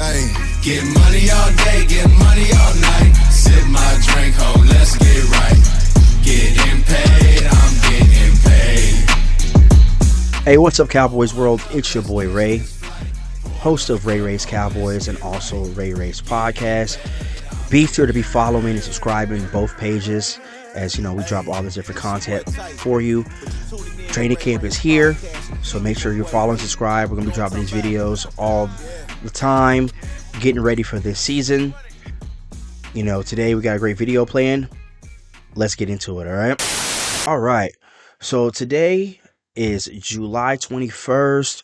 Hey, get money all day, get money all night. Sip my drink, ho, let's get right. Getting paid, I'm getting paid. Hey, what's up, Cowboys world? It's your boy Ray, host of Ray Ray's Cowboys and also Ray Ray's podcast. Be sure to be following and subscribing both pages, as you know we drop all this different content for you. Training camp is here, so make sure you follow and subscribe. We're gonna be dropping these videos all the time, getting ready for this season. You know, today we got a great video plan. Let's get into it. All right, so today is July 21st.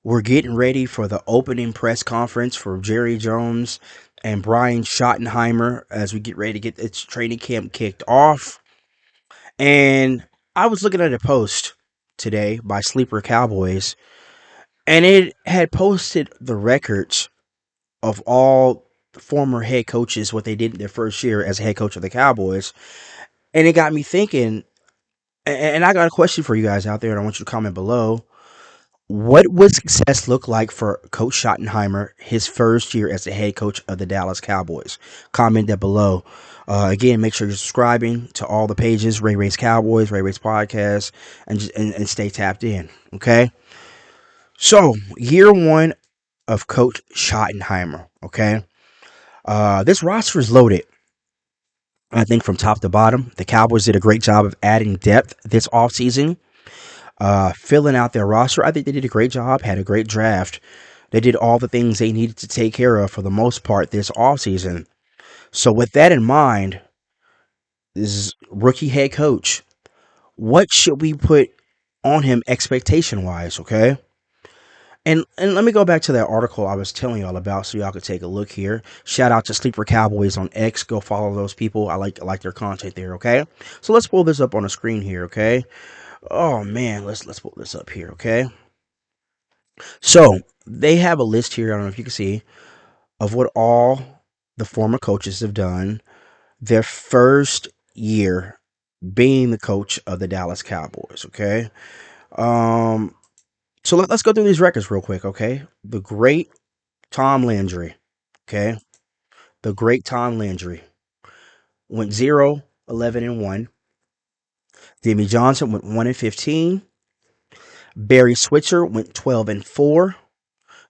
We're getting ready for the opening press conference for Jerry Jones and Brian Schottenheimer as we get ready to get its training camp kicked off. And I was looking at a post today by Sleeper Cowboys, and it had posted the records of all former head coaches, what they did in their first year as a head coach of the Cowboys. And it got me thinking, and I got a question for you guys out there, and I want you to comment below. What would success look like for Coach Schottenheimer his first year as the head coach of the Dallas Cowboys? Comment that below. Again, make sure you're subscribing to all the pages, Ray Ray's Cowboys, Ray Ray's Podcast, and stay tapped in, okay? So, year one of Coach Schottenheimer, okay? This roster is loaded, I think, from top to bottom. The Cowboys did a great job of adding depth this offseason. Filling out their roster. I think they did a great job, had a great draft. They did all the things they needed to take care of for the most part this offseason. So with that in mind, this is rookie head coach. What should we put on him expectation-wise, okay? And let me go back to that article I was telling y'all about so y'all could take a look here. Shout out to Sleeper Cowboys on X. Go follow those people. I like their content there, okay? So let's pull this up on the screen here, okay? Oh man, let's pull this up here, okay? So they have a list here, I don't know if you can see, of what all the former coaches have done their first year being the coach of the Dallas Cowboys, okay? So let's go through these records real quick, okay? The great Tom Landry, okay? The great Tom Landry went 0-11-1. Jimmy Johnson went 1-15. Barry Switzer went 12-4.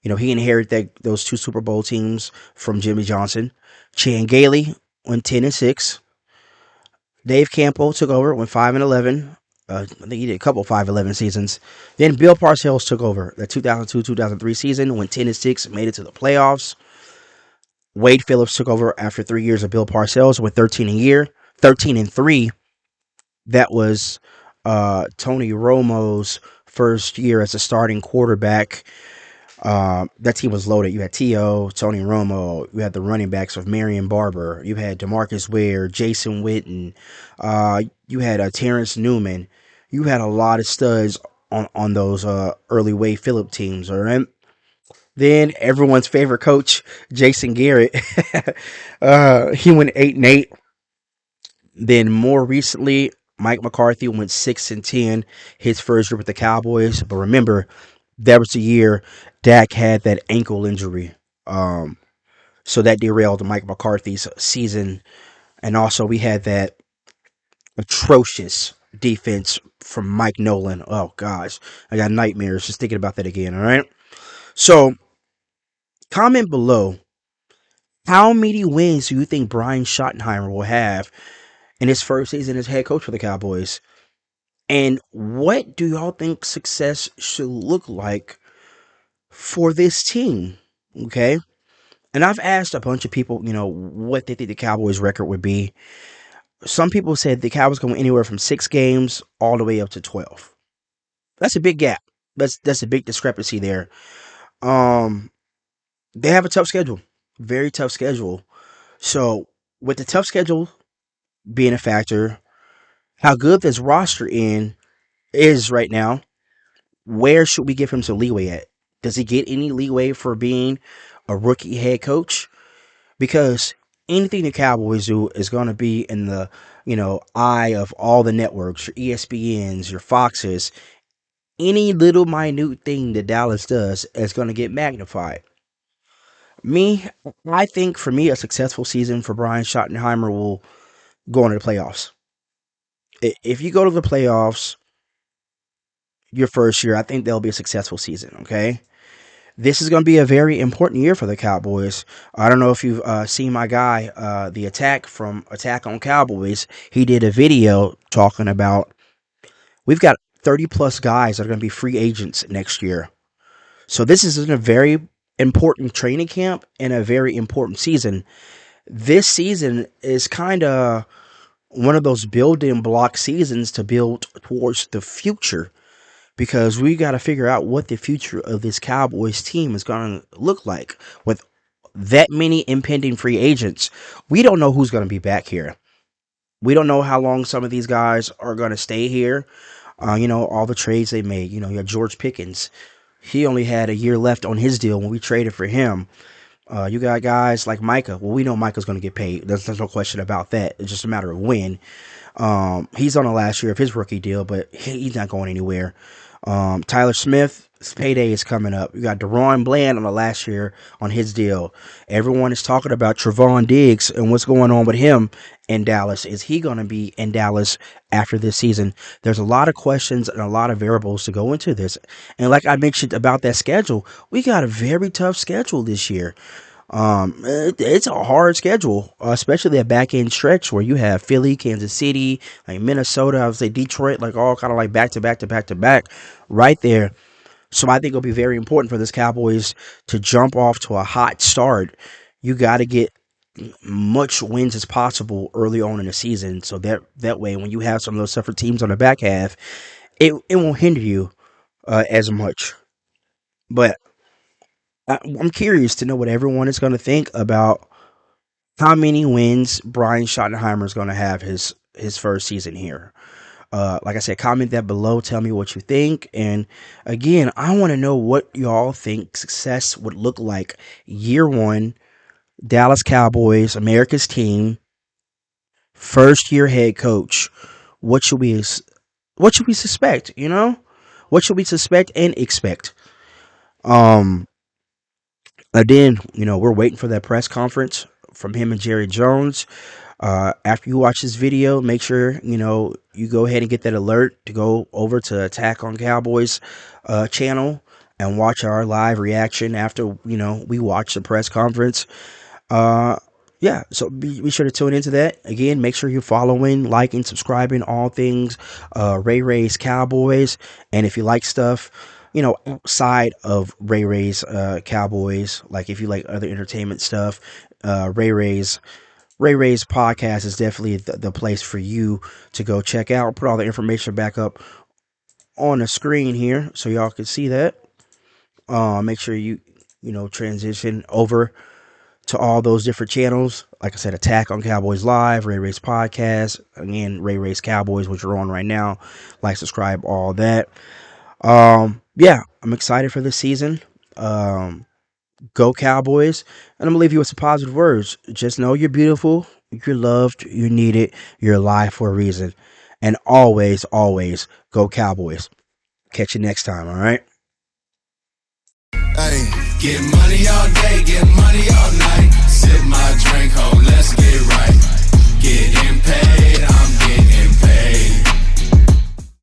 You know, he inherited those two Super Bowl teams from Jimmy Johnson. Chan Gailey went 10-6. Dave Campo took over, went 5-11. I think he did a couple 5-11 seasons. Then Bill Parcells took over the 2002-2003 season, went 10-6, made it to the playoffs. Wade Phillips took over after 3 years of Bill Parcells, went 13-3. That was Tony Romo's first year as a starting quarterback. That team was loaded. You had T.O., Tony Romo. You had the running backs of Marion Barber. You had DeMarcus Ware, Jason Witten. You had Terrence Newman. You had a lot of studs on those early Wade Phillip teams, all right? Then everyone's favorite coach, Jason Garrett. He went 8-8. Then more recently, Mike McCarthy went 6-10 his first year with the Cowboys. But remember, that was the year Dak had that ankle injury. So that derailed Mike McCarthy's season. And also we had that atrocious defense from Mike Nolan. Oh, gosh. I got nightmares just thinking about that again, all right? So, comment below, how many wins do you think Brian Schottenheimer will have in his first season as head coach for the Cowboys? And what do y'all think success should look like for this team? Okay. And I've asked a bunch of people, you know, what they think the Cowboys record would be. Some people said the Cowboys going anywhere from 6 games all the way up to 12. That's a big gap. That's a big discrepancy there. They have a tough schedule. Very tough schedule. So with the tough schedule being a factor, how good this roster is right now, where should we give him some leeway at? Does he get any leeway for being a rookie head coach? Because anything the Cowboys do is going to be in the, eye of all the networks, your ESPNs, your Foxes. Any little minute thing that Dallas does is going to get magnified. Me, I think for me, a successful season for Brian Schottenheimer will go into the playoffs. If you go to the playoffs your first year, I think there'll be a successful season. Okay, this is going to be a very important year for the Cowboys. I don't know if you've seen my guy, the Attack from Attack on Cowboys. He did a video talking about we've got 30 plus guys that are going to be free agents next year. So this is a very important training camp and a very important season. This season is kind of one of those building block seasons to build towards the future because we got to figure out what the future of this Cowboys team is going to look like with that many impending free agents. We don't know who's going to be back here. We don't know how long some of these guys are going to stay here. All the trades they made. You had George Pickens. He only had a year left on his deal when we traded for him. You got guys like Micah. Well, we know Micah's going to get paid. There's no question about that. It's just a matter of when. He's on the last year of his rookie deal, but he's not going anywhere. Tyler Smith's payday is coming up. You got Deron Bland on the last year on his deal. Everyone is talking about Trevon Diggs and what's going on with him in Dallas. Is he going to be in Dallas after this season? There's a lot of questions and a lot of variables to go into this. And like I mentioned about that schedule, we got a very tough schedule this year. It's a hard schedule, especially that back end stretch where you have Philly, Kansas City, like Minnesota, I would say Detroit, like all kind of like back to back to back to back right there. So I think it'll be very important for this Cowboys to jump off to a hot start. You got to get much wins as possible early on in the season, so that way when you have some of those tougher teams on the back half, it won't hinder you as much. But I'm curious to know what everyone is going to think about how many wins Brian Schottenheimer is going to have his first season here. Like I said, comment that below. Tell me what you think. And again, I want to know what y'all think success would look like year one. Dallas Cowboys, America's team, first year head coach. What should we what should we suspect? What should we suspect and expect? Um, and then we're waiting for that press conference from him and Jerry Jones. After you watch this video, make sure you go ahead and get that alert to go over to Attack on Cowboys channel and watch our live reaction after we watch the press conference. Yeah, so be sure to tune into that. Again, make sure you're following, liking, subscribing, all things Ray Ray's Cowboys. And if you like stuff, outside of Ray Ray's Cowboys, like if you like other entertainment stuff, Ray Ray's podcast is definitely the place for you to go check out. I'll put all the information back up on the screen here so y'all can see that. Make sure you transition over to all those different channels. Like I said, Attack on Cowboys Live, Ray Ray's podcast, again, Ray Ray's Cowboys, which are on right now. Like, subscribe, all that. Yeah, I'm excited for this season. Go Cowboys. And I'm going to leave you with some positive words. Just know you're beautiful, you're loved, you're needed, you're alive for a reason. And always, always go Cowboys. Catch you next time, all right? Hey, get money all day, get money all night. Sip my drink, ho, let's get right. Getting paid.